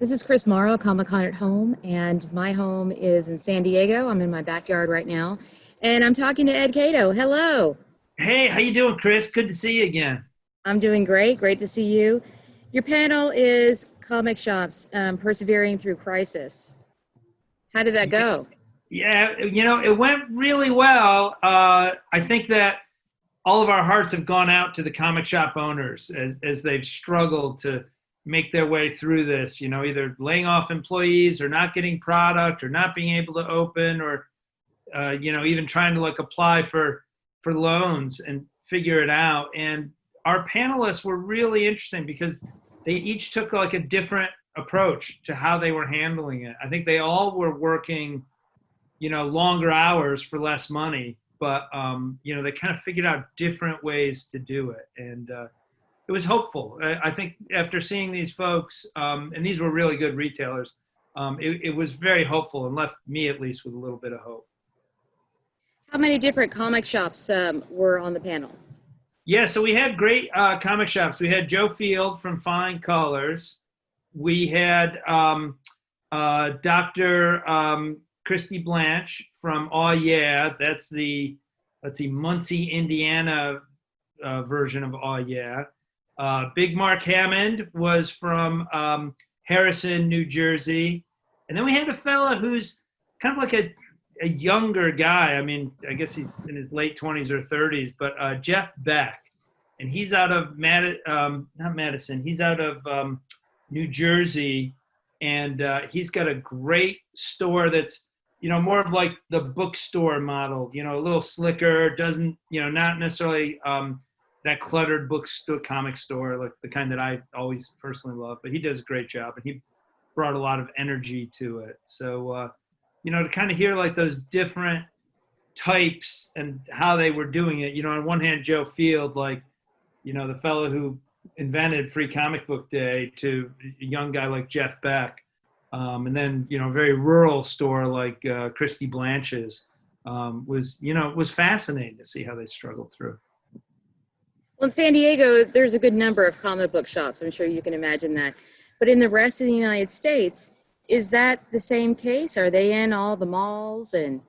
This is Chris Morrow, Comic-Con at Home, and my home is in San Diego. I'm in my backyard right now, and I'm talking to Ed Catto. Hello. Hey, how you doing, Chris? Good to see you again. I'm doing great. Great to see you. Your panel is Comic Shops, Persevering Through Crisis. How did that go? Yeah, it went really well. I think that all of our hearts have gone out to the comic shop owners as they've struggled to make their way through this, either laying off employees or not getting product or not being able to open or, even trying to apply for loans and figure it out. And our panelists were really interesting because they each took a different approach to how they were handling it. I think they all were working, longer hours for less money, but, they kind of figured out different ways to do it. And it was hopeful. I think after seeing these folks, and these were really good retailers, it was very hopeful and left me at least with a little bit of hope. How many different comic shops were on the panel? Yeah, so we had great comic shops. We had Joe Field from Fine Colors. We had Dr. Christy Blanche from Aw Yeah. That's the, Muncie, Indiana version of Aw Yeah. Big Marc Hammond was from Harrison, New Jersey. And then we had a fella who's kind of like a younger guy. I mean, I guess he's in his late 20s or 30s, but Jeff Beck. And he's out of, not Madison, he's out of New Jersey. And he's got a great store that's, more of like the bookstore model, a little slicker, doesn't, not necessarily that cluttered bookstore, comic store, like the kind that I always personally love, but he does a great job and he brought a lot of energy to it. So, to kind of hear those different types and how they were doing it, on one hand, Joe Field, the fellow who invented Free Comic Book Day, to a young guy like Jeff Beck. And then, a very rural store like Christy Blanche's was fascinating to see how they struggled through. Well, in San Diego, there's a good number of comic book shops. I'm sure you can imagine that. But in the rest of the United States, is that the same case? Are they in all the malls and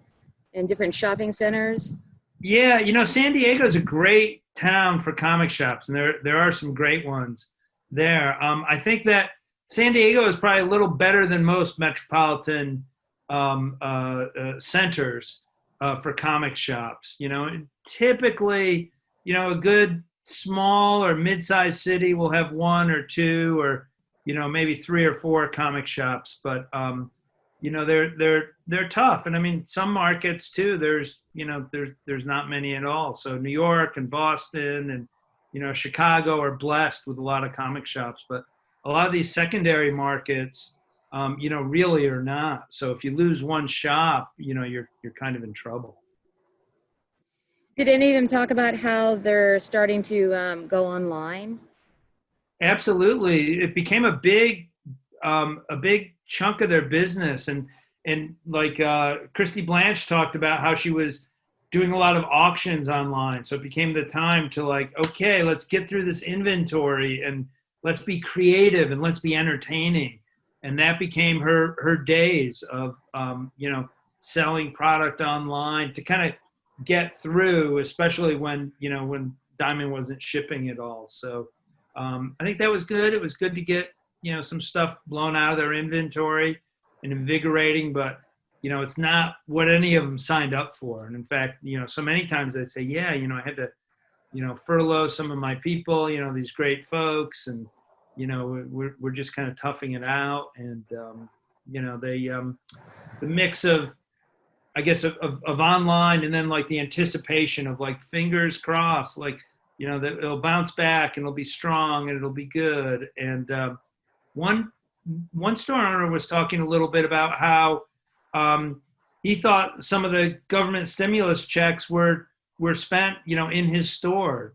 different shopping centers? Yeah, San Diego is a great town for comic shops, and there are some great ones there. I think that San Diego is probably a little better than most metropolitan centers for comic shops. Typically, a good small or mid-sized city will have one or two or maybe three or four comic shops, but they're tough. And I mean, some markets too, there's not many at all. So New York and Boston and Chicago are blessed with a lot of comic shops, but a lot of these secondary markets really are not. So if you lose one shop, you're kind of in trouble. Did any of them talk about how they're starting to go online? Absolutely. It became a big chunk of their business. And Christy Blanche talked about how she was doing a lot of auctions online. So it became the time to okay, let's get through this inventory and let's be creative and let's be entertaining. And that became her days of, selling product online to kind of get through, especially when Diamond wasn't shipping at all. So I think that was good. It was good to get, some stuff blown out of their inventory and invigorating, but, it's not what any of them signed up for. And in fact, so many times they say, yeah, I had to, furlough some of my people, these great folks, and, we're just kind of toughing it out. And, the mix of, I guess, of online and then the anticipation of fingers crossed, that it'll bounce back and it'll be strong and it'll be good. And one store owner was talking a little bit about how he thought some of the government stimulus checks were spent, in his store.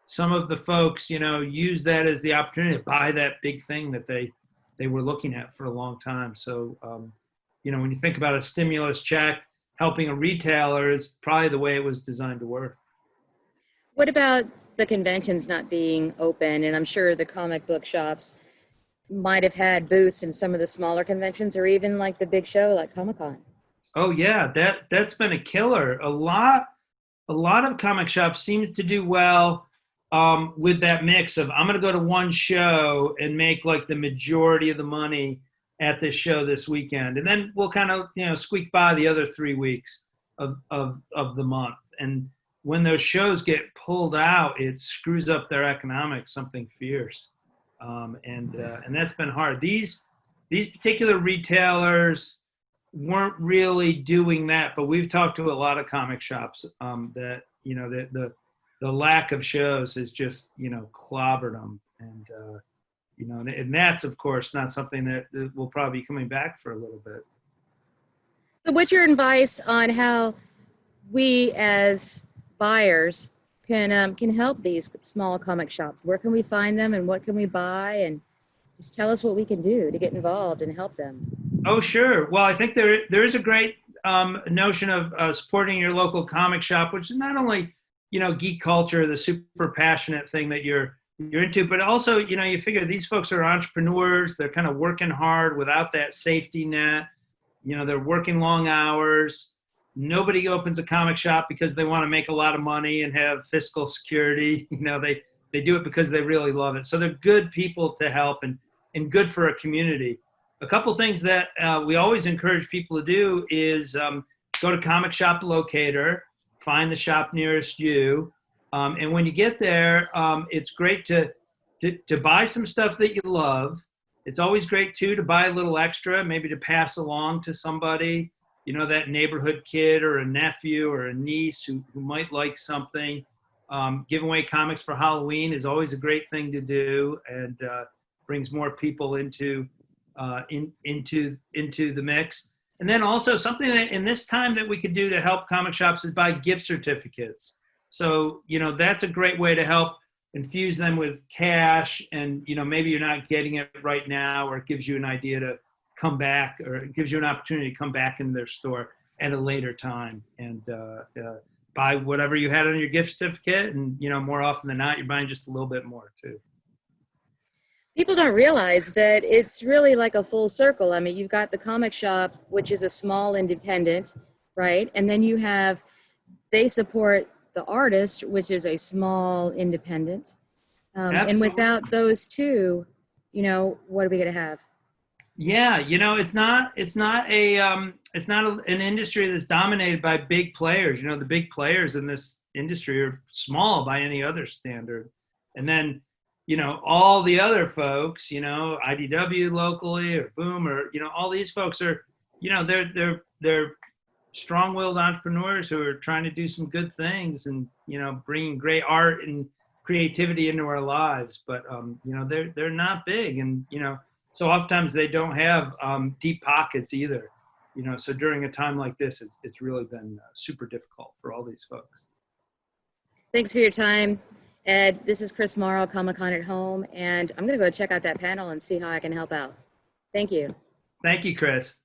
Some of the folks, use that as the opportunity to buy that big thing that they were looking at for a long time. So, when you think about a stimulus check, helping a retailer is probably the way it was designed to work. What about the conventions not being open? And I'm sure the comic book shops might have had booths in some of the smaller conventions or even like the big show like Comic-Con. Oh yeah, that's been a killer. A lot of comic shops seem to do well with that mix of I'm going to go to one show and make like the majority of the money at this show this weekend, and then we'll kind of squeak by the other 3 weeks of the month. And when those shows get pulled out, it screws up their economics something fierce, and that's been hard. These particular retailers weren't really doing that, but we've talked to a lot of comic shops that the lack of shows has just clobbered them, and that's of course not something that will probably be coming back for a little bit. So what's your advice on how we as buyers can help these small comic shops? Where can we find them and what can we buy? And just tell us what we can do to get involved and help them. Oh, sure. Well, I think there is a great notion of supporting your local comic shop, which is not only, geek culture, the super passionate thing that you're into, but also, you figure these folks are entrepreneurs. They're kind of working hard without that safety net. They're working long hours. Nobody opens a comic shop because they want to make a lot of money and have fiscal security. They do it because they really love it. So they're good people to help and good for a community. A couple things that we always encourage people to do is go to Comic Shop Locator, find the shop nearest you, and when you get there, it's great to buy some stuff that you love. It's always great too to buy a little extra, maybe to pass along to somebody, that neighborhood kid or a nephew or a niece who might like something. Giving away comics for Halloween is always a great thing to do, and brings more people into the mix. And then also something that in this time that we could do to help comic shops is buy gift certificates. So, that's a great way to help infuse them with cash, and, maybe you're not getting it right now, or it gives you an idea to come back, or it gives you an opportunity to come back into their store at a later time and buy whatever you had on your gift certificate. And, more often than not, you're buying just a little bit more too. People don't realize that it's really like a full circle. I mean, you've got the comic shop, which is a small independent, right? And then they support the artist, which is a small independent. And without those two, what are we going to have? Yeah, it's not an industry that's dominated by big players. The big players in this industry are small by any other standard. And then all the other folks, IDW locally or Boom or, all these folks are, they're strong-willed entrepreneurs who are trying to do some good things and, bringing great art and creativity into our lives. But, they're not big. And, so oftentimes they don't have deep pockets either. So during a time like this, it's really been super difficult for all these folks. Thanks for your time, Ed. This is Chris Morrow, Comic-Con at Home, and I'm going to go check out that panel and see how I can help out. Thank you. Thank you, Chris.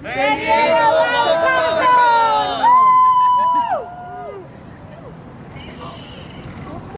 San Diego!